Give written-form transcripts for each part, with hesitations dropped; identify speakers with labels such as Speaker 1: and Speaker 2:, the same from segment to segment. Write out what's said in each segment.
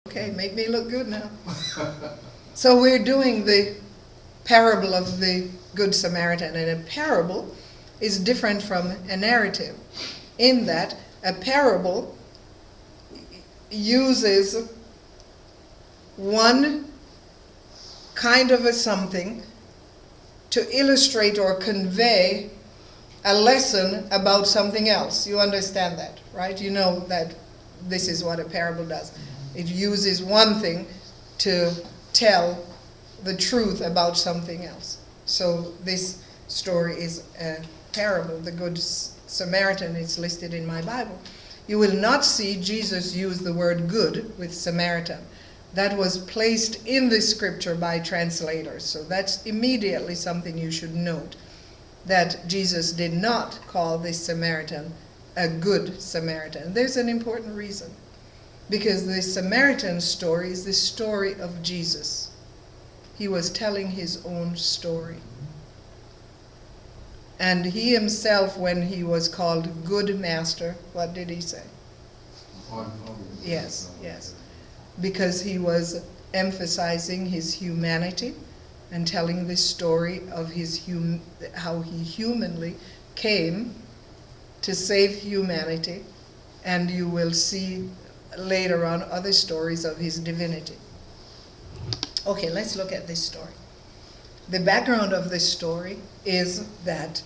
Speaker 1: Okay, make me look good now. So we're doing the parable of the Good Samaritan, and a parable is different from a narrative in that a parable uses one kind of a something to illustrate or convey a lesson about something else. You understand that, right? You know that this is what a parable does. It uses one thing to tell the truth about something else. So this story is a parable. The Good Samaritan is listed in my Bible. You will not see Jesus use the word good with Samaritan. That was placed in the scripture by translators. So that's immediately something you should note, that Jesus did not call this Samaritan a good Samaritan. There's an important reason. Because the Samaritan story is the story of Jesus. He was telling his own story. And he himself, when he was called good master, what did he say? Yes, yes. Because he was emphasizing his humanity and telling the story of how he humanly came to save humanity. And you will see later on other stories of his divinity. Okay, let's look at this story. The background of this story is that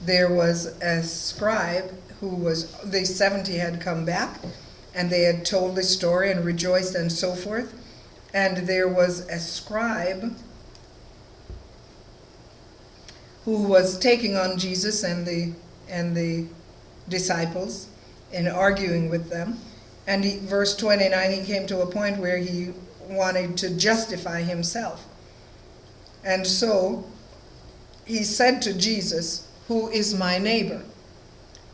Speaker 1: there was a scribe the 70 had come back, and they had told the story and rejoiced and so forth. And there was a scribe who was taking on Jesus and the disciples and arguing with them. And verse 29, he came to a point where he wanted to justify himself. And so he said to Jesus, "Who is my neighbor?"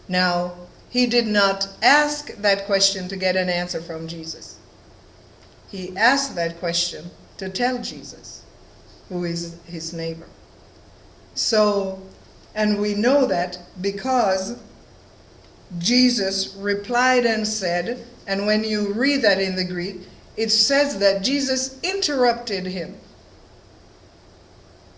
Speaker 1: Now, he did not ask that question to get an answer from Jesus. He asked that question to tell Jesus who is his neighbor. So, and we know that because Jesus replied and said, and when you read that in the Greek, it says that Jesus interrupted him.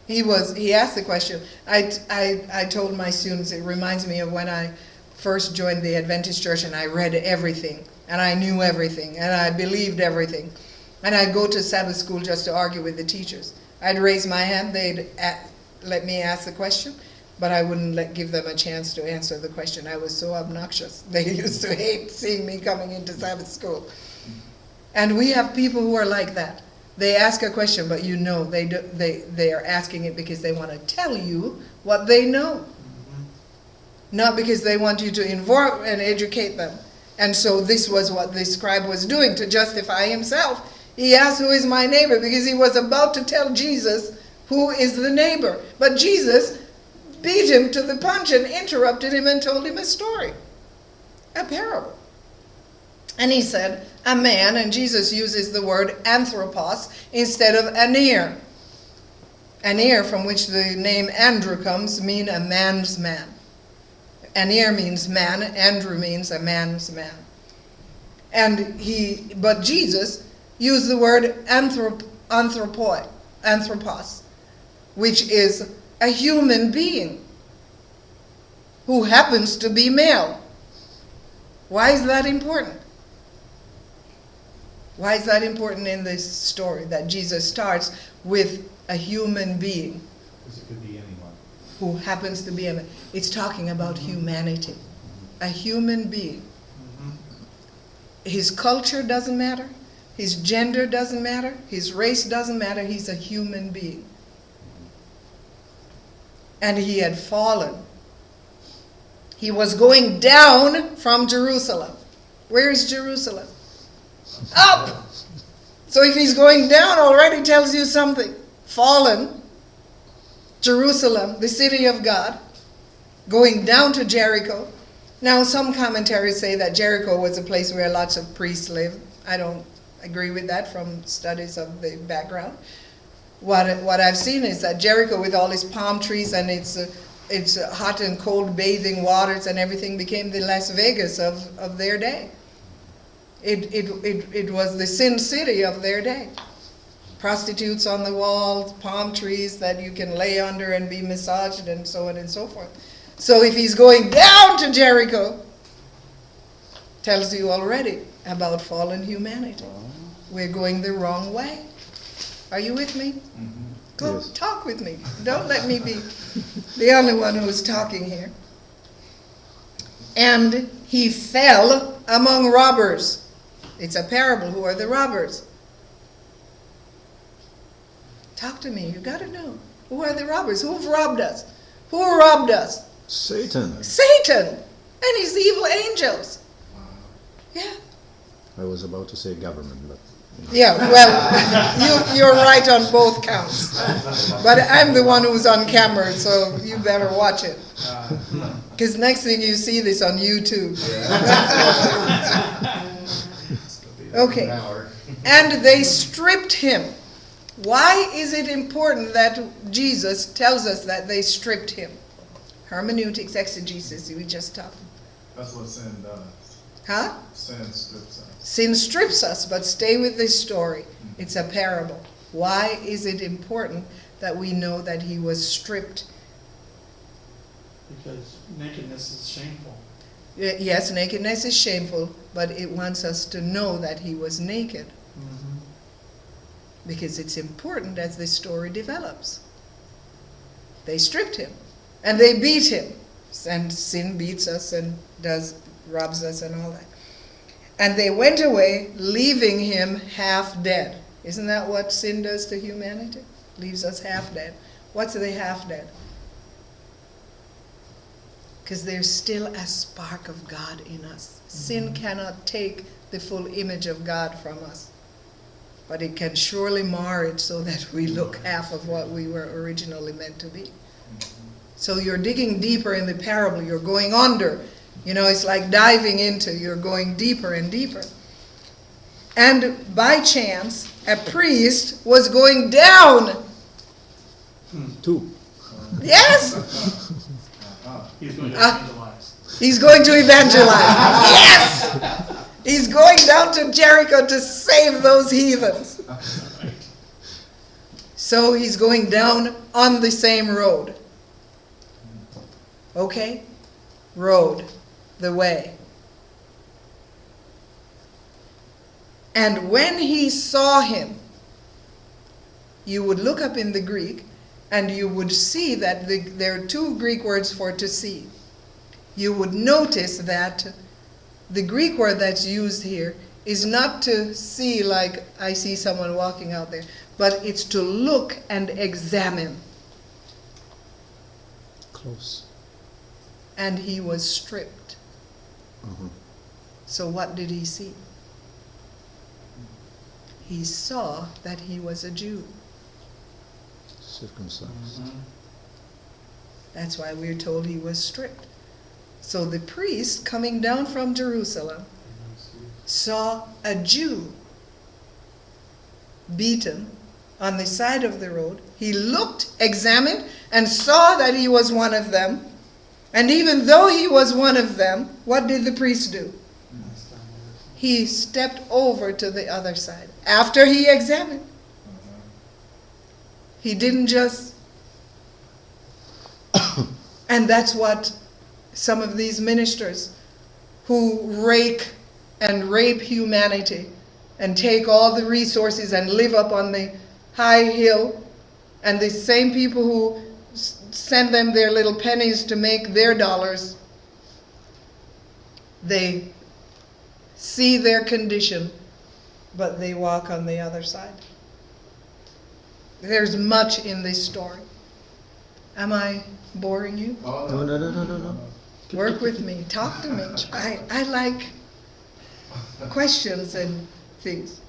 Speaker 1: He asked the question. I told my students, it reminds me of when I first joined the Adventist church and I read everything, and I knew everything, and I believed everything. And I'd go to Sabbath school just to argue with the teachers. I'd raise my hand, they'd let me ask the question, but I wouldn't give them a chance to answer the question. I was so obnoxious. They used to hate seeing me coming into Sabbath school. And we have people who are like that. They ask a question, but you know they are asking it because they want to tell you what they know. Not because they want you to inform and educate them. And so this was what this scribe was doing to justify himself. He asked, "Who is my neighbor?" because he was about to tell Jesus who is the neighbor. But Jesus beat him to the punch and interrupted him and told him a story, a parable. And he said, a man, and Jesus uses the word anthropos instead of aner. Aner, from which the name Andrew comes, mean a man's man. Aner means man, Andrew means a man's man. But Jesus used the word anthropos, which is a human being who happens to be male. Why is that important? Why is that important in this story, that Jesus starts with a human being?
Speaker 2: Because it could be anyone.
Speaker 1: Who happens to be a man. It's talking about humanity. A human being. His culture doesn't matter. His gender doesn't matter. His race doesn't matter. He's a human being. And he had fallen. He was going down from Jerusalem. Where is Jerusalem? Up! So if he's going down, already tells you something. Fallen. Jerusalem, the city of God, going down to Jericho. Now, some commentaries say that Jericho was a place where lots of priests lived. I don't agree with that from studies of the background. What I've seen is that Jericho, with all its palm trees and its hot and cold bathing waters and everything, became the Las Vegas of their day. It was the sin city of their day. Prostitutes on the walls, palm trees that you can lay under and be massaged, and so on and so forth. So if he's going down to Jericho, tells you already about fallen humanity. We're going the wrong way. Are you with me?
Speaker 2: Mm-hmm.
Speaker 1: Go
Speaker 3: Yes.
Speaker 1: talk with me. Don't let me be the only one who's talking here. And he fell among robbers. It's a parable. Who are the robbers? Talk to me. You got to know. Who are the robbers? Who've robbed us? Who robbed us?
Speaker 3: Satan.
Speaker 1: Satan and his evil angels. Yeah.
Speaker 3: I was about to say government, but
Speaker 1: Yeah, well, you're right on both counts. But I'm the one who's on camera, so you better watch it. Because next thing you see this on YouTube. Okay. And they stripped him. Why is it important that Jesus tells us that they stripped him? Hermeneutics, exegesis, we just talked.
Speaker 2: That's what sin does.
Speaker 1: Huh?
Speaker 2: Sin strips us.
Speaker 1: Sin strips us, but stay with this story. It's a parable. Why is it important that we know that he was stripped?
Speaker 4: Because nakedness is shameful.
Speaker 1: Yes, nakedness is shameful, but it wants us to know that he was naked.
Speaker 4: Mm-hmm.
Speaker 1: Because it's important as this story develops. They stripped him, and they beat him. And sin beats us and robs us and all that. And they went away, leaving him half dead. Isn't that what sin does to humanity? Leaves us half dead. What's the half dead? Because there's still a spark of God in us. Sin cannot take the full image of God from us. But it can surely mar it so that we look half of what we were originally meant to be. So you're digging deeper in the parable. You're going under. You know, it's like diving into. You're going deeper and deeper. And by chance, a priest was going down.
Speaker 3: 2.
Speaker 1: Yes!
Speaker 4: He's going to evangelize.
Speaker 1: He's going to evangelize. Yes! He's going down to Jericho to save those heathens. So he's going down on the same road. Okay? Road. The way. And when he saw him, you would look up in the Greek and you would see that there are 2 Greek words for to see. You would notice that the Greek word that's used here is not to see like I see someone walking out there, but it's to look and examine.
Speaker 3: Close.
Speaker 1: And he was stripped.
Speaker 3: Uh-huh.
Speaker 1: So what did he see? He saw that he was a Jew.
Speaker 3: Circumcised.
Speaker 4: Mm-hmm.
Speaker 1: That's why we're told he was stripped. So the priest coming down from Jerusalem saw a Jew beaten on the side of the road. He looked, examined, and saw that he was one of them. And even though he was one of them, what did the priest do? He stepped over to the other side. After he examined, he didn't just... And that's what some of these ministers who rake and rape humanity and take all the resources and live up on the high hill, and the same people who send them their little pennies to make their dollars, they see their condition, but they walk on the other side. There's much in this story. Am I boring you?
Speaker 3: No.
Speaker 1: Work with me. Talk to me. I like questions and things.